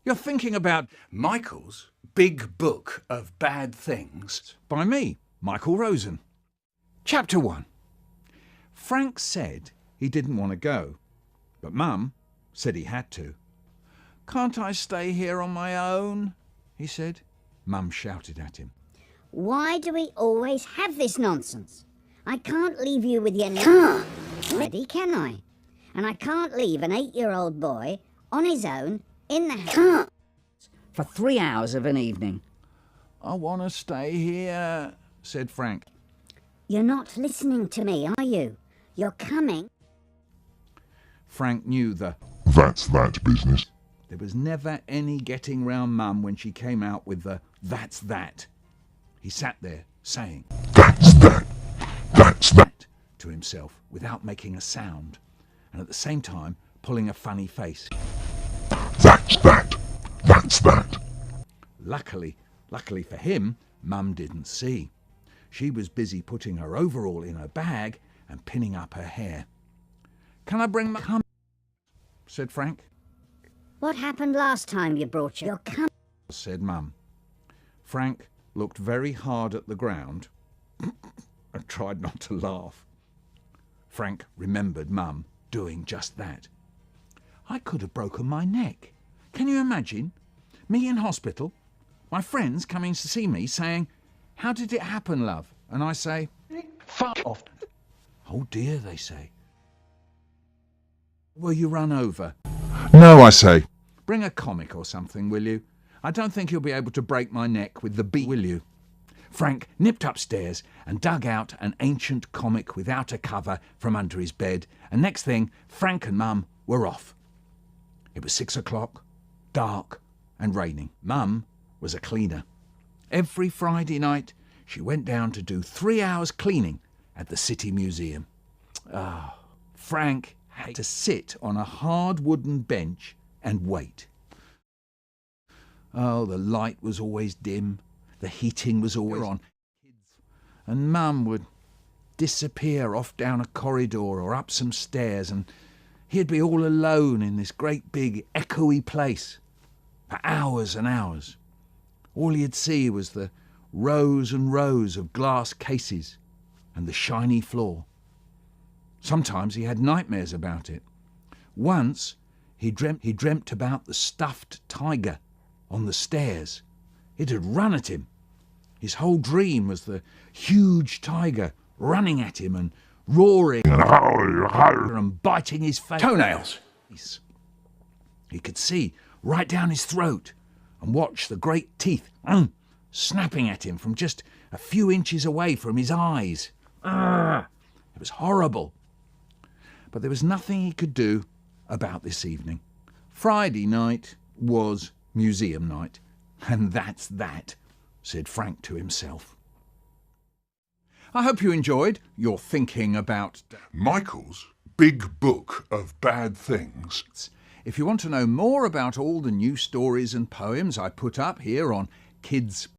You're thinking about Michael's Big Book of Bad Things by me, Michael Rosen. Chapter 1. Frank said he didn't want to go, but Mum said he had to. "Can't I stay here on my own?" he said. Mum shouted at him. Why do we always have this nonsense? I can't leave you with your car ready, can I? And I can't leave an 8-year-old boy on his own in the car for 3 hours of an evening. "I want to stay here," said Frank. You're not listening to me, are you? You're coming. Frank knew That's that business. there was never any getting round Mum when she came out with the "that's that." He sat there saying That's that. That's that. to himself without making a sound, and at the same time pulling a funny face. That's that. That's that. Luckily for him, Mum didn't see. She was busy putting her overall in her bag and pinning up her hair. "Can I bring my cum?" said Frank. What happened last time you brought your car? Said Mum. Frank looked very hard at the ground and tried not to laugh. Frank remembered Mum doing just that. "I could have broken my neck. Can you imagine? Me in hospital, my friends coming to see me saying, 'How did it happen, love?' And I say, 'Fuck off.' 'Oh dear,' they say. 'Will you run over?' No, I say. 'Bring a comic or something, will you? I don't think you'll be able to break my neck with the beat, will you?' Frank nipped upstairs and dug out an ancient comic without a cover from under his bed, and next thing, Frank and Mum were off. It was 6 o'clock, dark and raining. Mum was a cleaner. Every Friday night, she went down to do 3 hours cleaning at the City Museum. Frank had to sit on a hard wooden bench and wait. The light was always dim, the heating was always on, and Mum would disappear off down a corridor or up some stairs, and he'd be all alone in this great big echoey place for hours and hours. All he'd see was the rows and rows of glass cases and the shiny floor. Sometimes he had nightmares about it. Once he dreamt about the stuffed tiger on the stairs. It had run at him. His whole dream was the huge tiger running at him and roaring and biting his toenails. He could see right down his throat and watch the great teeth snapping at him from just a few inches away from his eyes. It was horrible. But there was nothing he could do about this evening. Friday night was museum night, and that's that, said Frank to himself. I hope you enjoyed your thinking about Michael's Big Book of Bad Things. If you want to know more about all the new stories and poems I put up here on Kids